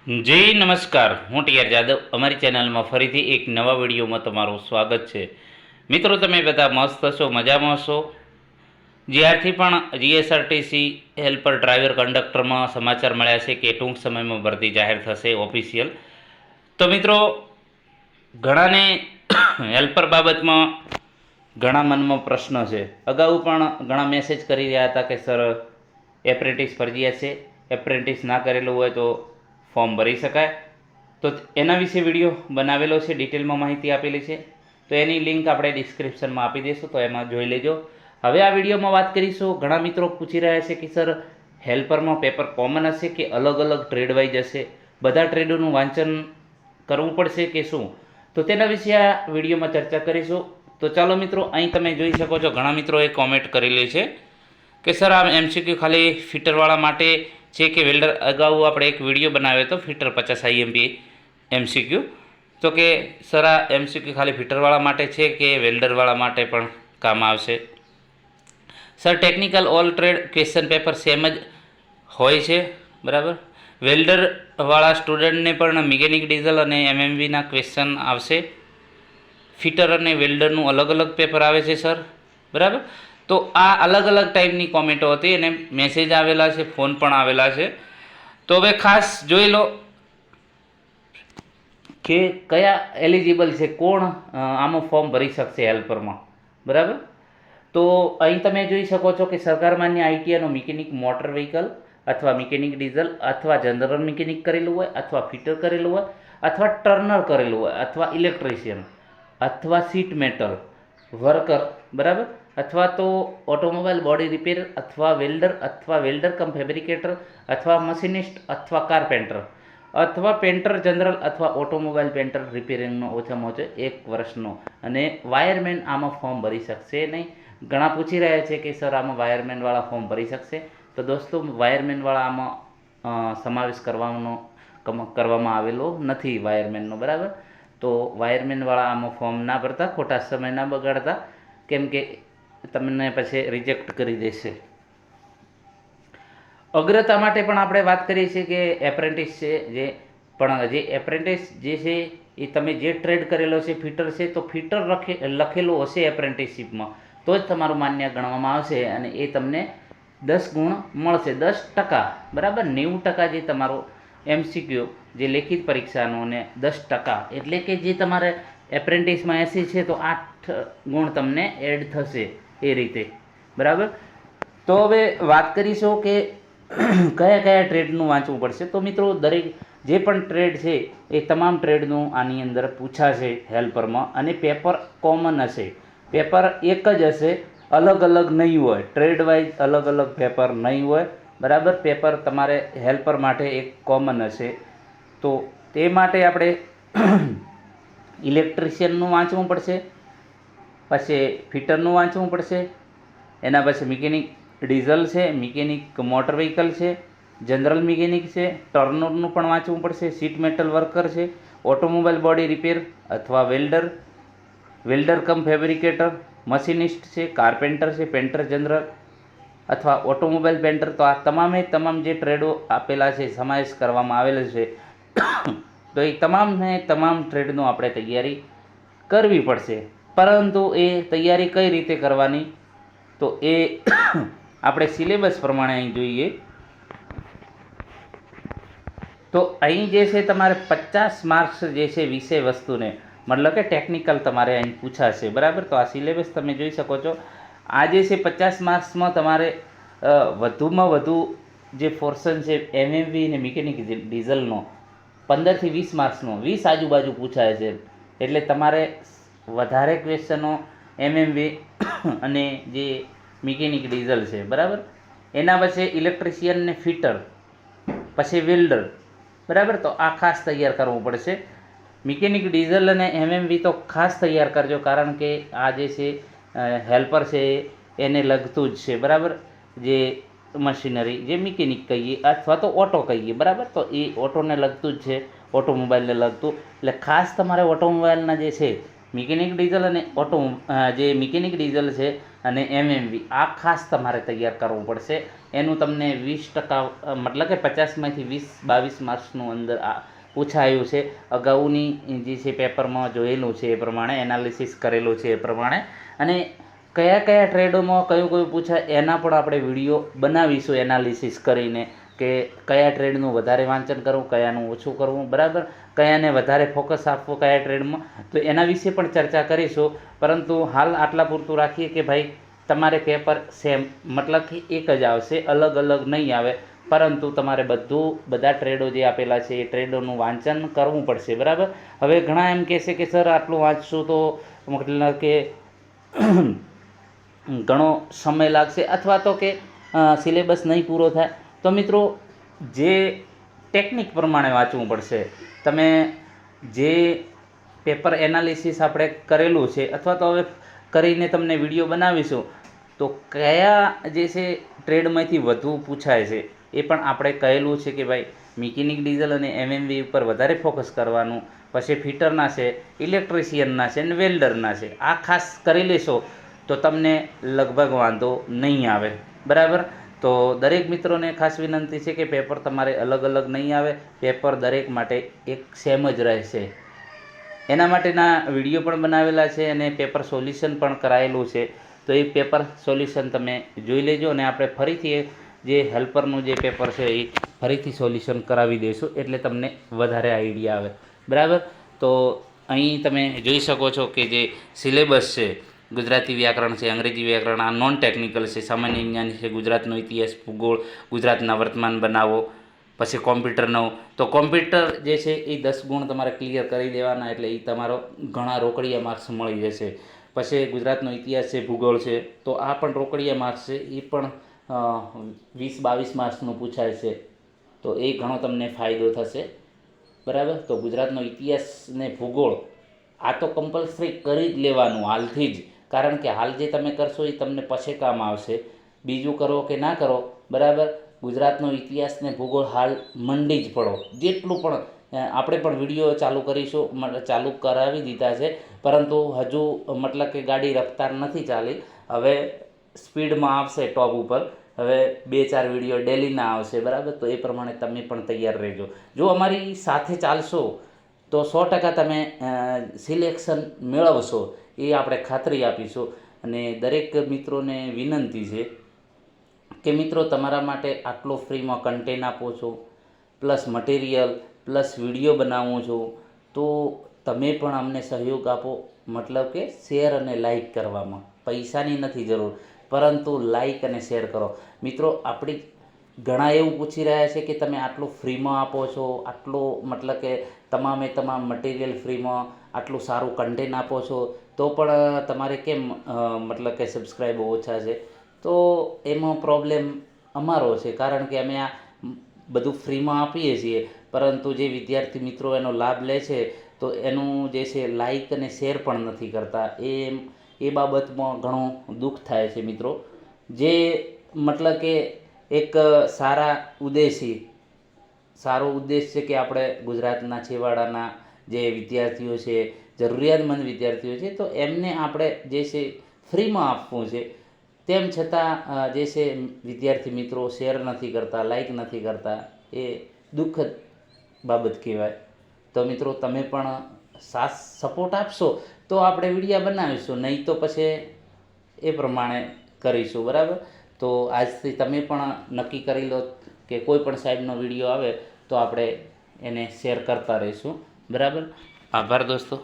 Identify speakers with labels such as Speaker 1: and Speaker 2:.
Speaker 1: જી નમસ્કાર, હું ટીઆર જાદવ. અમારી ચેનલમાં ફરીથી એક નવા વિડીયોમાં તમારું સ્વાગત છે. મિત્રો, તમે બધા મસ્ત હશો, મજામાં હશો. જ્યારથી પણ જીએસઆરટીસી હેલ્પર ડ્રાઈવર કંડક્ટરમાં સમાચાર મળ્યા છે કે ટૂંક સમયમાં ભરતી જાહેર થશે ઓફિશિયલ, તો મિત્રો ઘણાને હેલ્પર બાબતમાં ઘણા મનમાં પ્રશ્ન છે. અગાઉ પણ ઘણા મેસેજ કરી રહ્યા હતા કે સર એપ્રેન્ટિસ ફરજિયાત છે, એપ્રેન્ટિસ ના કરેલું હોય તો ફોર્મ ભરી શકાય. તો એના વિશે વિડીયો બનાવેલો છે, ડિટેલમાં માહિતી આપેલી છે. તો એની લિંક આપણે ડિસ્ક્રિપ્શનમાં આપી દઈશું, તો એમાં જોઈ લેજો. હવે આ વિડીયોમાં વાત કરીશું. ઘણા મિત્રો પૂછી રહ્યા છે કે સર હેલ્પરમાં પેપર કોમન હશે કે અલગ અલગ ટ્રેડ વાઇઝ હશે, બધા ટ્રેડોનું વાંચન કરવું પડશે કે શું? તો તેના વિશે આ વિડીયોમાં ચર્ચા કરીશું. તો ચાલો મિત્રો, અહીં તમે જોઈ શકો છો ઘણા મિત્રોએ કોમેન્ટ કરેલી છે કે સર આ એમસીક્યુ ખાલી ફિટરવાળા માટે છે કે વેલ્ડર? અગાઉ આપણે એક વિડીયો બનાવ્યો હતો ફિટર 50 IMP એમસીક્યુ, તો કે સર આ એમસીક્યુ ખાલી ફિટરવાળા માટે છે કે વેલ્ડરવાળા માટે પણ કામ આવશે? Sir technical all trade question paper same જ હોય છે, બરાબર. વેલ્ડરવાળા સ્ટુડન્ટને પણ મિકેનિક ડીઝલ અને એમએમવીના ક્વેશ્ચન આવશે. ફિટર અને વેલ્ડરનું અલગ અલગ પેપર આવે છે સર, બરાબર. તો આ અલગ અલગ ટાઈપની કોમેન્ટો હતી અને મેસેજ આવેલા છે, ફોન પણ આવેલા છે. તો હવે ખાસ જોઈ લો કે કયા એલિજિબલ છે, કોણ આમાં ફોર્મ ભરી શકશે હેલ્પરમાં, બરાબર. તો અહીં તમે જોઈ શકો છો કે સરકાર માન્ય આઈટીઆઈનો મિકેનિક મોટર વ્હીકલ અથવા મિકેનિક ડીઝલ અથવા જનરલ મિકેનિક કરેલું હોય અથવા ફિટર કરેલું હોય અથવા ટર્નર કરેલું હોય અથવા ઇલેક્ટ્રિશિયન અથવા સીટ મેટલ વર્કર, બરાબર, અથવા તો ઓટોમોબાઈલ બોડી રિપેર અથવા વેલ્ડર કમ ફેબ્રિકેટર અથવા મશીનિસ્ટ અથવા કાર્પેન્ટર અથવા પેન્ટર જનરલ અથવા ઓટોમોબાઈલ પેન્ટર રિપેરિંગનો ઓછામાં ઓછો 1 વર્ષનો. અને વાયરમેન આમાં ફોર્મ ભરી શકશે નહીં. ઘણા પૂછી રહ્યા છે કે સર આમાં વાયરમેનવાળા ફોર્મ ભરી શકશે? તો દોસ્તો, વાયરમેનવાળા આમાં સમાવેશ કરવામાં આવેલો નથી વાયરમેનનો, બરાબર. તો વાયરમેનવાળા આમાં ફોર્મ ના ભરતા, ખોટા સમય ના બગાડતા, કેમ કે તમને પછી રિજેક્ટ કરી દેશે. અગ્રતા માટે પણ આપણે વાત કરીએ છીએ કે એપ્રેન્ટિસ છે જે એપ્રેન્ટિસ જે છે એ તમે જે ટ્રેડ કરેલો છે, ફિટર છે, તો ફિટર લખેલું હશે એપ્રેન્ટિસશીપમાં તો જ તમારું માન્ય ગણવામાં આવશે અને એ તમને 10 ગુણ મળશે, 10%, બરાબર. 90% જે તમારો એમસીક્યુ જે લેખિત પરીક્ષાનો અને 10% એટલે કે જે તમારે એપ્રેન્ટિસમાં 80 છે તો 8 ગુણ તમને એડ થશે એ રીતે, બરાબર. તો હવે વાત કરીશું કે કયા કયા ટ્રેડનું વાંચવું પડશે. તો મિત્રો, દરેક જે પણ ટ્રેડ છે એ તમામ ટ્રેડનું આની અંદર પૂછાશે હેલ્પરમાં અને પેપર કોમન હશે, પેપર એક જ હશે, અલગ અલગ નહીં હોય. ટ્રેડ વાઇઝ અલગ અલગ પેપર નહીં હોય, બરાબર. પેપર તમારે હેલ્પર માટે એક કોમન હશે. તો તે માટે આપણે ઇલેક્ટ્રિશિયનનું વાંચવું પડશે, પછી ફિટરનું વાંચવું પડશે, એના પછી મિકેનિક ડીઝલ છે, મિકેનિક મોટર વ્હીકલ છે, જનરલ મિકેનિક છે, ટર્નરનું પણ વાંચવું પડશે, સીટ મેટલ વર્કર છે, ઓટોમોબાઈલ બોડી રિપેર અથવા વેલ્ડર કમ ફેબ્રિકેટર, મશીનિસ્ટ છે, કાર્પેન્ટર છે, પેન્ટર જનરલ અથવા ઓટોમોબાઈલ પેન્ટર. તો આ તમામ જે ટ્રેડો આપેલા છે, સમાવેશ કરવામાં આવેલો છે. તો એ તમામ ટ્રેડનો આપણે તૈયારી કરવી પડશે. પરંતુ એ તૈયારી કઈ રીતે કરવાની, તો એ આપણે સિલેબસ પ્રમાણે અહીં જોઈએ. તો અહીં જે છે તમારે 50 માર્ક્સ જે છે વિષય વસ્તુને, મતલબ કે ટેકનિકલ તમારે અહીં પૂછાશે, બરાબર. તો આ સિલેબસ તમે જોઈ શકો છો. આ જે છે 50 માર્ક્સમાં તમારે વધુમાં વધુ જે પોર્શન છે એમએમવી અને મિકેનિક ડીઝલનો 15 થી 20 માર્ક્સનો 20 આજુબાજુ પૂછાય છે. એટલે તમારે વધારે ક્વેશ્ચનો એમએમવી અને જે મિકેનિક ડીઝલ છે, બરાબર. એના પછી ઇલેક્ટ્રિશિયન ને ફિટર, પછી વેલ્ડર, બરાબર. તો આ ખાસ તૈયાર કરવું પડશે. મિકેનિક ડીઝલ અને એમએમવી તો ખાસ તૈયાર કરજો, કારણ કે આ જે છે હેલ્પર છે એને લગતું જ છે, બરાબર. જે મશીનરી જે મિકેનિક કહીએ અથવા તો ઓટો કહીએ, બરાબર. તો એ ઓટોને લગતું જ છે, ઓટોમોબાઈલને લગતું. એટલે ખાસ તમારે ઓટોમોબાઈલના જે છે મિકેનિક ડીઝલ અને જે મિકેનિક ડીઝલ છે અને એમએમવી આ ખાસ તમારે તૈયાર કરવું પડશે. એનું તમને 20% મતલબ કે 50માંથી 22 માર્ક્સનું અંદર આ પૂછાયું છે. અગાઉની જે છે પેપરમાં જોયેલું છે એ પ્રમાણે એનાલિસિસ કરેલું છે એ પ્રમાણે, અને કયા કયા ટ્રેડોમાં કયું કયું પૂછાય એના પણ આપણે વિડીયો બનાવીશું એનાલિસિસ કરીને, કે કયા ટ્રેડનું વધારે વાંચન કરવું, કયાનું ઓછું કરવું, બરાબર, કયાને વધારે ફોકસ આપવું કયા ટ્રેડમાં, તો એના વિશે પણ ચર્ચા કરીશું. પરંતુ હાલ આટલા પૂરતું રાખીએ કે ભાઈ તમારે પેપર સેમ મતલબ કે એક જ આવશે, અલગ અલગ નહીં આવે, પરંતુ તમારે બધા ટ્રેડો જે આપેલા છે એ ટ્રેડોનું વાંચન કરવું પડશે, બરાબર. હવે ઘણા એમ કહેશે કે સર આટલું વાંચશું તો મતલબ કે ઘણો સમય લાગશે અથવા તો કે સિલેબસ નહીં પૂરો થાય. તો મિત્રો જે ટેકનિક પ્રમાણે વાંચવું પડશે. તમે જે પેપર એનાલિસિસ આપણે કરેલું છે અથવા તો હવે કરીને તમને વિડીયો બનાવીશું, તો કયા જે છે ટ્રેડમાંથી વધુ પૂછાય છે એ પણ આપણે કહેલું છે કે ભાઈ મિકેનિક ડીઝલ અને એમએમવી ઉપર વધારે ફોકસ કરવાનું, પછી ફિટરના છે, ઇલેક્ટ્રિશિયનના છે અને વેલ્ડરના છે. આ ખાસ કરી લેશો તો તમને લગભગ વાંધો નહીં આવે, બરાબર. તો દરેક મિત્રોને ખાસ વિનંતી છે કે પેપર તમારે અલગ અલગ નહીં આવે, પેપર દરેક માટે એક સેમ જ રહેશે. એના માટેના વિડીયો પણ બનાવેલા છે અને પેપર સોલ્યુશન પણ કરાયેલું છે. તો એ પેપર સોલ્યુશન તમે જોઈ લેજો, અને આપણે ફરીથી જે હેલ્પરનું જે પેપર છે એ ફરીથી સોલ્યુશન કરાવી દઈશું, એટલે તમને વધારે આઈડિયા આવે, બરાબર. તો અહીં તમે જોઈ શકો છો કે જે સિલેબસ છે, ગુજરાતી વ્યાકરણ છે, અંગ્રેજી વ્યાકરણ, આ નોન ટેકનિકલ છે, સામાન્ય જ્ઞાન છે, ગુજરાતનો ઇતિહાસ, ભૂગોળ, ગુજરાતના વર્તમાન બનાવો, પછી કોમ્પ્યુટરનો. તો કોમ્પ્યુટર જે છે એ 10 ગુણ તમારે ક્લિયર કરી દેવાના, એટલે એ તમારો ઘણા રોકડિયા માર્ક્સ મળી જશે. પછી ગુજરાતનો ઇતિહાસ છે, ભૂગોળ છે, તો આ પણ રોકડિયા માર્ક્સ છે, એ પણ 20-22 માર્ક્સનું પૂછાય છે. તો એ ઘણો તમને ફાયદો થશે, બરાબર. તો ગુજરાતનો ઇતિહાસ ને ભૂગોળ આ તો કમ્પલસરી કરી જ લેવાનું હાલથી જ, કારણ કે હાલ જે તમે કરશો એ તમને પછી કામ આવશે. બીજું કરો કે ના કરો, બરાબર, ગુજરાતનો ઇતિહાસ ને ભૂગોળ હાલ મંડી જ પડો. જેટલું પણ આપણે પણ વિડીયો ચાલુ કરીશું, ચાલુ કરાવી દીધા છે, પરંતુ હજુ મતલબ કે ગાડી રફતાર નથી ચાલી. હવે સ્પીડમાં આવશે ટોપ ઉપર. હવે 2-4 વિડીયો ડેલીના આવશે, બરાબર. તો એ પ્રમાણે તમે પણ તૈયાર રહેજો. જો અમારી સાથે ચાલશો તો 100% તમે સિલેક્શન મેળવશો, એ આપણે ખાતરી આપીશું. અને દરેક મિત્રોને વિનંતી છે કે મિત્રો તમારા માટે આટલો ફ્રીમાં કન્ટેન્ટ આપો છો, પ્લસ મટીરિયલ, પ્લસ વિડીયો બનાવું છું, તો તમે પણ અમને સહયોગ આપો. મતલબ કે શેર અને લાઈક કરવામાં પૈસાની નથી જરૂર, પરંતુ લાઈક અને શેર કરો. મિત્રો આપણી ઘણા એવું પૂછી રહ્યા છે કે તમે આટલું ફ્રીમાં આપો છો, આટલું મતલબ કે તમામ મટીરિયલ ફ્રીમાં, આટલું સારું કન્ટેન્ટ આપો છો, તો પણ તમારે કેમ મતલબ કે સબસ્ક્રાઈબ ઓછા છે. તો એમાં પ્રોબ્લેમ અમારો છે, કારણ કે અમે આ બધું ફ્રીમાં આપીએ છીએ, પરંતુ જે વિદ્યાર્થી મિત્રો એનો લાભ લે છે તો એનું જે છે લાઈક અને શેર પણ નથી કરતા. એ બાબતમાં ઘણું દુઃખ થાય છે મિત્રો. જે મતલબ કે એક સારો ઉદ્દેશ છે કે આપણે ગુજરાતના છેવાડાના જે વિદ્યાર્થીઓ છે, જરૂરિયાતમંદ વિદ્યાર્થીઓ છે, તો એમને આપણે જે છે ફ્રીમાં આપવું છે. તેમ છતાં જે છે વિદ્યાર્થી મિત્રો શેર નથી કરતા, લાઈક નથી કરતા, એ દુઃખદ બાબત કહેવાય. તો મિત્રો તમે પણ સપોર્ટ આપશો તો આપણે વિડીયો બનાવીશું, નહીં તો પછી એ પ્રમાણે કરીશું, બરાબર. તો આજથી તમે પણ નક્કી કરી લો કે કોઈ પણ સાહેબનો વિડીયો આવે તો આપણે એને શેર કરતા રહીશું, બરાબર. આભાર દોસ્તો.